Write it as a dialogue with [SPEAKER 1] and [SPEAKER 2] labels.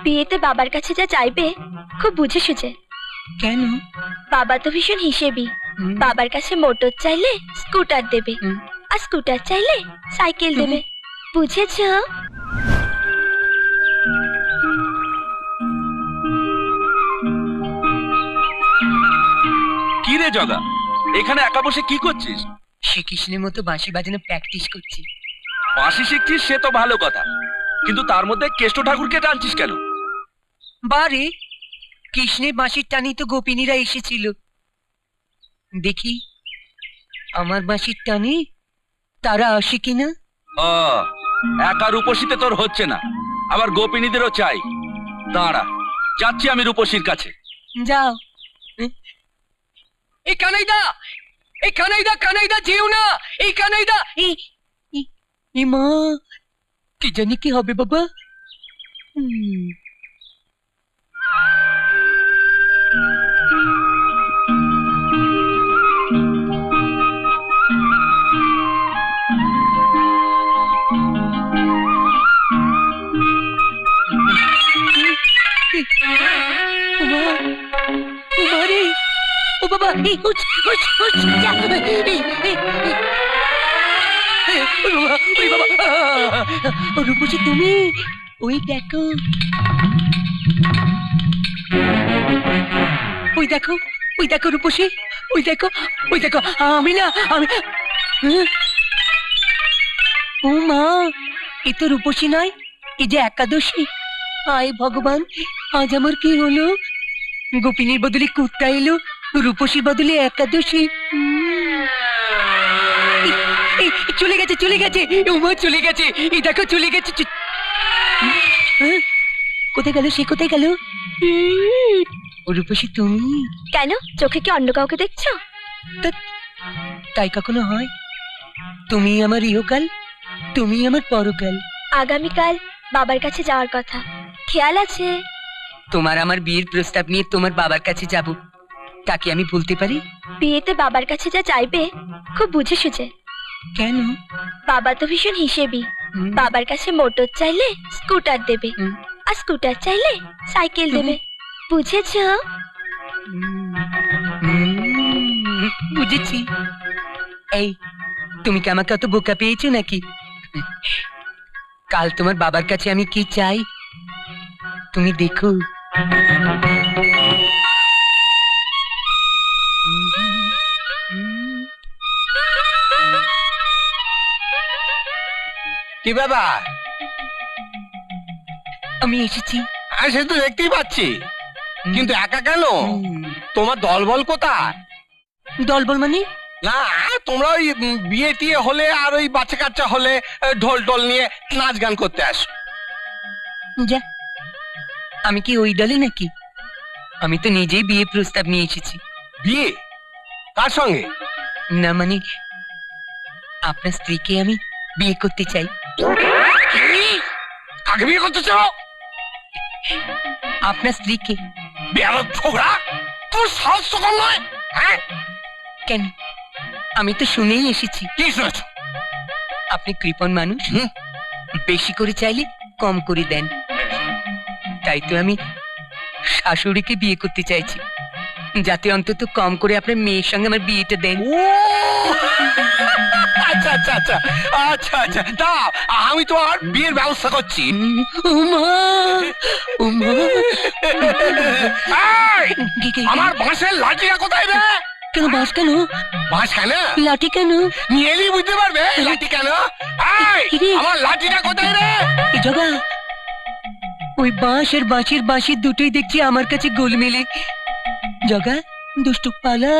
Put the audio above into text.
[SPEAKER 1] বিয়েতে বাবার কাছে যা চাইবে খুব বুঝে সুঝে।
[SPEAKER 2] কেন?
[SPEAKER 1] বাবা তো ভীষণ হিসেবি। বাবার কাছে মোটর চাইলে স্কুটার দেবে, আর স্কুটার চাইলে সাইকেল দেবে। বুঝেছো?
[SPEAKER 3] কি রে জগা, এখানে একা বসে কি করছিস?
[SPEAKER 2] শ্রীকৃষ্ণের মতো বাঁশি বাজানো প্র্যাকটিস করছি।
[SPEAKER 3] বাঁশি শিখছিস সে তো ভালো কথা, কিন্তু তার মধ্যে কেষ্ট ঠাকুরকে টানছিস কেন?
[SPEAKER 2] বারে, কৃষ্ণের বাঁশির টানি তো গোপিনীরা এসেছিল। দেখি আমার বাঁশির টানে তারা আসে কিনা।
[SPEAKER 3] ও, একা রূপসীতে তোর হচ্ছে না, আবার গোপিনীদেরও চাই। দাঁড়া, যাচ্ছি আমি রূপসীর কাছে।
[SPEAKER 2] যাও। এই কানাইদা, এই কানাইদা, কানাইদা যেও না, এই কানাইদা। এই মা, কি জানি কি হবে বাবা। রূপসী তুমি, ওই দেখো, ওই দেখো, ওই দেখো রূপসী, ওই দেখো, ওই দেখো। আমি না, আমি, ও মা, এ তো রূপসী নয়, এ যে একাদশী। আয় ভগবান, আজ আমার কি হলো? গোপিনীর বদলে কুত্তা এলো, রূপসীর বদলে একাদশী। চলে গেছে, চলে গেছে, উমা চলে গেছে, এই দেখো চলে গেছে। কোথায় গেল সে, কোথায় গেল? রূপসী তুমি?
[SPEAKER 1] কেন, চোখে কি অন্য কাউকে দেখছো?
[SPEAKER 2] তাই কখনো হয়? তুমি আমার ইহকাল, তুমি আমার পরকাল।
[SPEAKER 1] আগামীকাল বাবার কাছে যাওয়ার কথা, খেয়াল আছে?
[SPEAKER 2] তোমার আমার বিয়ের প্রস্তাব নিয়ে তোমার বাবার কাছে যাব, তাকে আমি বলতে পারি?
[SPEAKER 1] বিয়েতে বাবার কাছে যা চাইবে খুব বুঝে সুঝে।
[SPEAKER 2] কেন?
[SPEAKER 1] বাবা তো ভীষণ হিসেবি। বাবার কাছে মোটর চাইলে স্কুটার দেবে, আর স্কুটার চাইলে সাইকেল দেবে। বুঝেছো?
[SPEAKER 2] বুঝেছি। এই, তুমি কি আমাকে অত বোকা পেয়েছো নাকি? কাল তোমার বাবার কাছে আমি কি চাই তুমি দেখো।
[SPEAKER 4] কি ব্যাপার?
[SPEAKER 2] আমি এসেছি।
[SPEAKER 4] সে তো দেখতেই পাচ্ছি, কিন্তু একা কেন? তোমার দলবল কোথায়?
[SPEAKER 2] দলবল মানে?
[SPEAKER 4] না, তোমরা ওই বিয়ে টিয়ে হলে আর ওই বাচ্চা কাচ্চা হলে ঢোল টোল নিয়ে নাচ গান করতে আসো।
[SPEAKER 2] যা, আমি কি ওই দলে নাকি? আমি তো নিজেই বিয়ে প্রস্তাব নিয়ে এসেছি।
[SPEAKER 4] বিয়ে? কার সঙ্গে?
[SPEAKER 2] না মানে, আপনার স্ত্রীকে আমি বিয়ে করতে চাই।
[SPEAKER 4] কাকে বিয়ে করতে চাও?
[SPEAKER 2] আপনার স্ত্রীকে।
[SPEAKER 4] বেয়াদব ছোকরা, তোর সাহস তো কম নয়। হ্যাঁ,
[SPEAKER 2] কেন? আমি তো শুনেই এসেছি।
[SPEAKER 4] কি শুনেছ?
[SPEAKER 2] আপনি কৃপণ মানুষ, বেশি করে চাইলে কম করে দেন। তাই তো আমি শাশুড়িকে বিয়ে করতে চাইছি, যাতে অন্তত কম করে আপনার মেয়ের সঙ্গে আমার বিয়েটা দেন।
[SPEAKER 4] আচ্ছা আচ্ছা আচ্ছা আচ্ছা আচ্ছা, দাও, আমি তোমার বিয়ের ব্যবস্থা করছি। আমার বাঁশের লাঠিটা কোথায় রে?
[SPEAKER 2] কেন বাঁশ? কেন
[SPEAKER 4] বাঁশ? কেন
[SPEAKER 2] লাঠি? কেন
[SPEAKER 4] নিয়ে এলি বুঝতে পারবে লাঠি কেন? আমার লাঠিটা কোথায় রে?
[SPEAKER 2] জগা, ওই বাঁশ আর বাঁশির বাঁশি দুটোই দেখছি আমার কাছে গোলমেলে। জগা, দুষ্টু পালা।